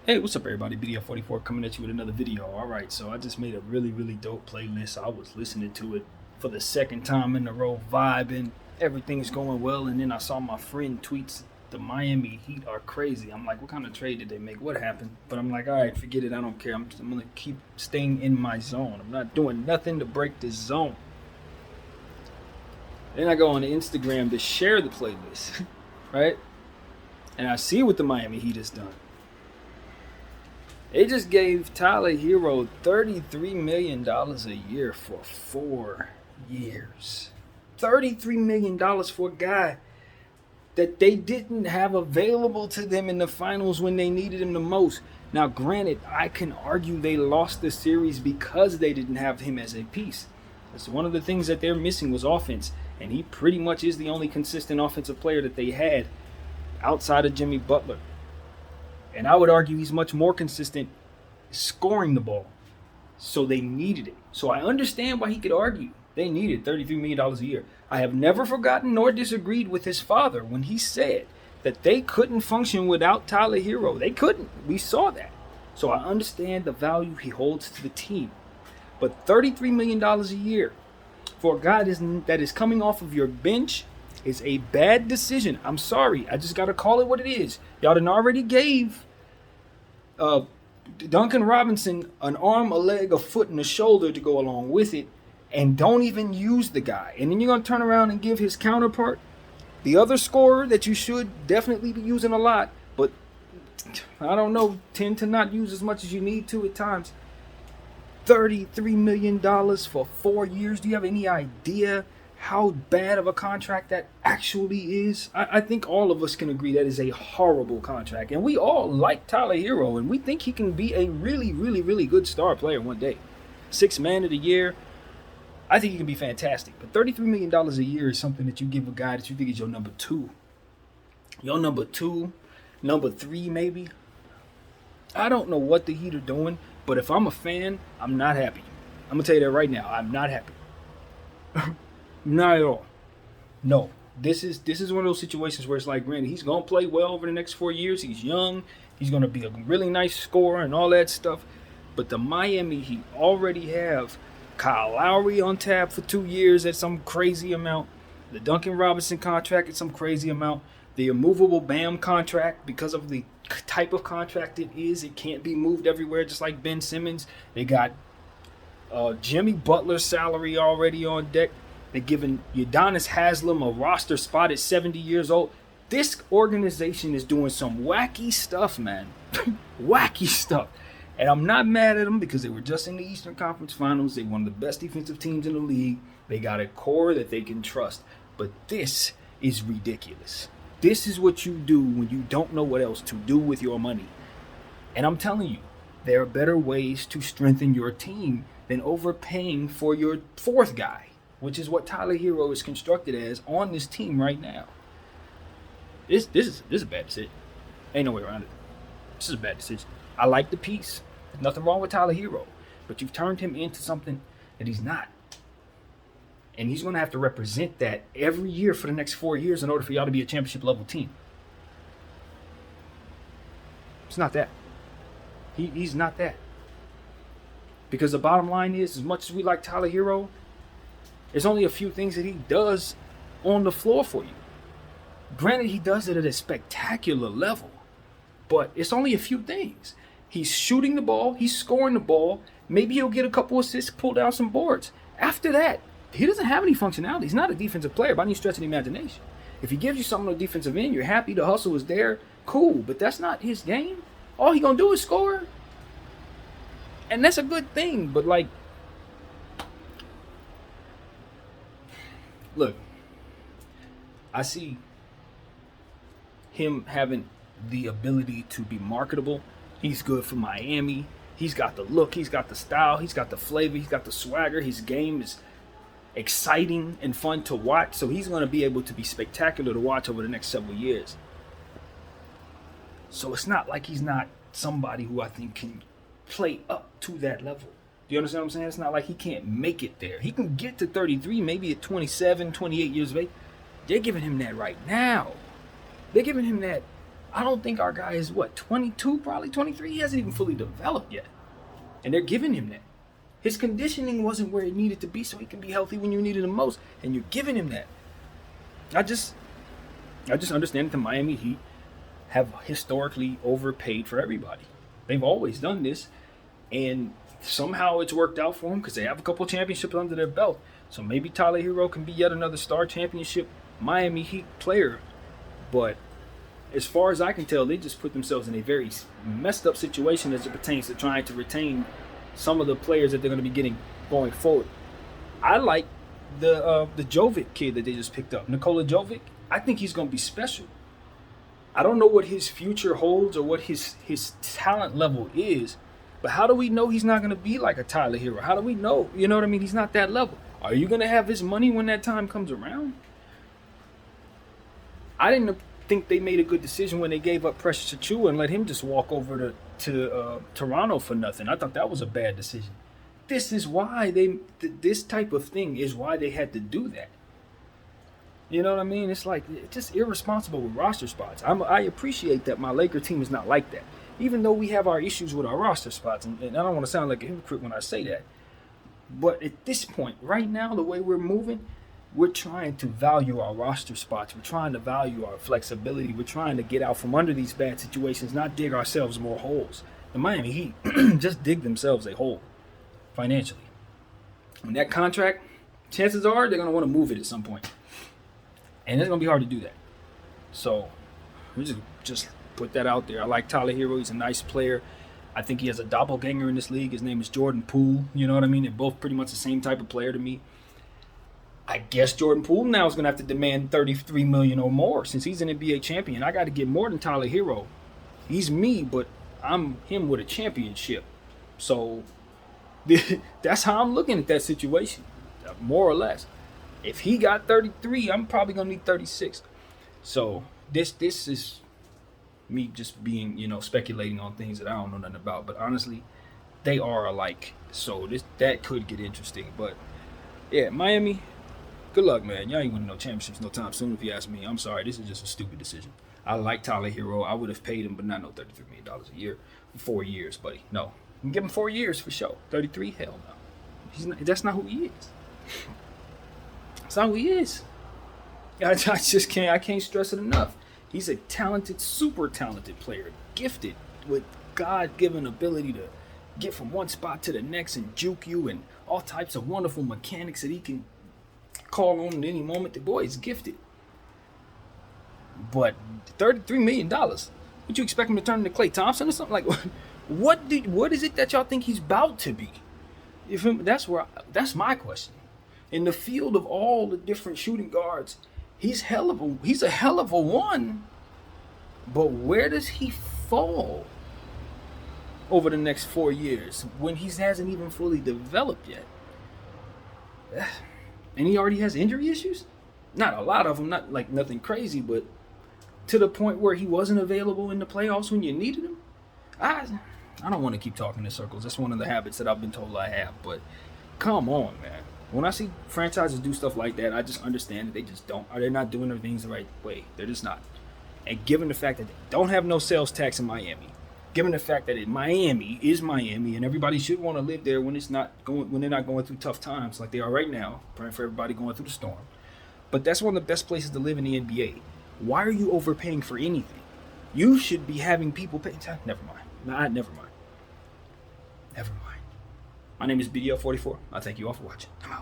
Hey, what's up, everybody? BDF44 coming at you with another video. All right, so I just made a really dope playlist. I was listening to it for the second time in a row, vibing. Everything's going well, and then I saw my friend tweets the Miami Heat are crazy. I'm like, what kind of trade did they make? What happened? But I'm like, all right, forget it. I don't care. I'm gonna keep staying in my zone. I'm not doing nothing to break this zone. Then I go on Instagram to share the playlist, right? And I see what the Miami Heat has done. They just gave Tyler Herro $33 million a year for 4 years. $33 million for a guy that they didn't have available to them in the finals when they needed him the most. Now, granted, I can argue they lost the series because they didn't have him as a piece. That's one of the things that they're missing was offense. And he pretty much is the only consistent offensive player that they had outside of Jimmy Butler. And I would argue he's much more consistent scoring the ball. So they needed it. So I understand why he could argue. They needed $33 million a year. I have never forgotten nor disagreed with his father when he said that they couldn't function without Tyler Herro. They couldn't. We saw that. So I understand the value he holds to the team. But $33 million a year for a guy that is coming off of your bench is a bad decision. I'm sorry. I just got to call it what it is. Y'all done already gave Duncan Robinson an arm, a leg, a foot, and a shoulder to go along with it, and don't even use the guy. And then you're going to turn around and give his counterpart, the other scorer that you should definitely be using a lot, but I don't know, tend to not use as much as you need to at times, $33 million for 4 years. Do you have any idea how bad of a contract that actually is? I think all of us can agree that is a horrible contract. And we all like Tyler Herro, and we think he can be a really good star player one day. Sixth man of the year. I think he can be fantastic. But $33 million a year is something that you give a guy that you think is your number two. Your number two, number three maybe. I don't know what the Heat are doing, but if I'm a fan, I'm not happy. I'm going to tell you that right now. I'm not happy. Not at all. No. This is one of those situations where it's like, granted, he's going to play well over the next 4 years. He's young. He's going to be a really nice scorer and all that stuff. But the Miami Heat already have Kyle Lowry on tap for 2 years at some crazy amount. The Duncan Robinson contract at some crazy amount. The immovable Bam contract, because of the type of contract it is, it can't be moved everywhere, just like Ben Simmons. They got Jimmy Butler's salary already on deck. They're giving Udonis Haslem a roster spot at 70 years old. This organization is doing some wacky stuff, man. Wacky stuff. And I'm not mad at them because they were just in the Eastern Conference Finals. They're one of the best defensive teams in the league. They got a core that they can trust. But this is ridiculous. This is what you do when you don't know what else to do with your money. And I'm telling you, there are better ways to strengthen your team than overpaying for your fourth guy, which is what Tyler Herro is constructed as on this team right now. This is a bad decision. Ain't no way around it. This is a bad decision. I like the piece. There's nothing wrong with Tyler Herro, but you've turned him into something that he's not. And he's going to have to represent that every year for the next 4 years in order for y'all to be a championship level team. It's not that. He's not that. Because the bottom line is, as much as we like Tyler Herro, there's only a few things that he does on the floor for you. Granted, he does it at a spectacular level, but it's only a few things. He's shooting the ball, he's scoring the ball, maybe he'll get a couple assists, pull down some boards. After that, he doesn't have any functionality. He's not a defensive player by any stretch of the imagination. If he gives you something on the defensive end, you're happy, the hustle is there, cool, but that's not his game. All he gonna do is score. And that's a good thing, but like, look, I see him having the ability to be marketable. He's good for Miami. He's got the look, he's got the style, he's got the flavor, he's got the swagger. His game is exciting and fun to watch, so he's going to be able to be spectacular to watch over the next several years. So it's not like he's not somebody who I think can play up to that level. Do you understand what I'm saying? It's not like he can't make it there. He can get to 33, maybe at 27, 28 years of age. They're giving him that right now. They're giving him that, I don't think our guy is, 22, probably 23? He hasn't even fully developed yet. And they're giving him that. His conditioning wasn't where it needed to be so he can be healthy when you needed him most. And you're giving him that. I just understand that the Miami Heat have historically overpaid for everybody. They've always done this. And somehow it's worked out for them because they have a couple championships under their belt. So maybe Tyler Herro can be yet another star championship Miami Heat player. But as far as I can tell, they just put themselves in a very messed up situation as it pertains to trying to retain some of the players that they're going to be getting going forward. I like the Jovic kid that they just picked up, Nikola Jovic. I think he's going to be special. I don't know what his future holds or what his talent level is, but how do we know he's not going to be like a Tyler Herro? How do we know? You know what I mean? He's not that level. Are you going to have his money when that time comes around? I didn't think they made a good decision when they gave up Precious Achiuwa and let him just walk over to Toronto for nothing. I thought that was a bad decision. This is why this type of thing is why they had to do that. You know what I mean? It's like, it's just irresponsible with roster spots. I appreciate that my Laker team is not like that. Even though we have our issues with our roster spots, and I don't want to sound like a hypocrite when I say that. But at this point, right now, the way we're moving, we're trying to value our roster spots. We're trying to value our flexibility. We're trying to get out from under these bad situations, not dig ourselves more holes. The Miami Heat just dig themselves a hole financially. And that contract, chances are they're going to want to move it at some point. And it's going to be hard to do that. So we just put that out there. I like Tyler Herro. He's a nice player. I think he has a doppelganger in this league. His name is Jordan Poole. You know what I mean? They're both pretty much the same type of player to me. I guess Jordan Poole now is going to have to demand $33 million or more since he's an NBA champion. I got to get more than Tyler Herro. He's me, but I'm him with a championship. So that's how I'm looking at that situation, more or less. If he got 33, I'm probably going to need 36. So this is me just being, speculating on things that I don't know nothing about. But honestly, they are alike. So that could get interesting. But yeah, Miami, good luck, man. Y'all ain't winning no championships no time soon if you ask me. I'm sorry. This is just a stupid decision. I like Tyler Herro. I would have paid him, but not no $33 million a year for 4 years, buddy. No. You can give him 4 years for sure. 33? Hell no. That's not who he is. That's not who he is. I just can't. I can't stress it enough. He's a talented, super talented player, gifted with God-given ability to get from one spot to the next and juke you, and all types of wonderful mechanics that he can call on at any moment. The boy is gifted. But $33 million, would you expect him to turn into Klay Thompson or something? Like, what is it that y'all think he's about to be? That's my question. In the field of all the different shooting guards, he's a hell of a one. But where does he fall over the next 4 years when he hasn't even fully developed yet? And he already has injury issues? Not a lot of them, not like nothing crazy, but to the point where he wasn't available in the playoffs when you needed him? I don't want to keep talking in circles. That's one of the habits that I've been told I have. But come on, man. When I see franchises do stuff like that, I just understand that they just don't. Or they're not doing their things the right way. They're just not. And given the fact that they don't have no sales tax in Miami, given the fact that Miami is Miami and everybody should want to live there when they're not going through tough times like they are right now, praying for everybody going through the storm. But that's one of the best places to live in the NBA. Why are you overpaying for anything? You should be having people pay. Never mind. Never mind. My name is BDL44. I thank you all for watching. I'm out.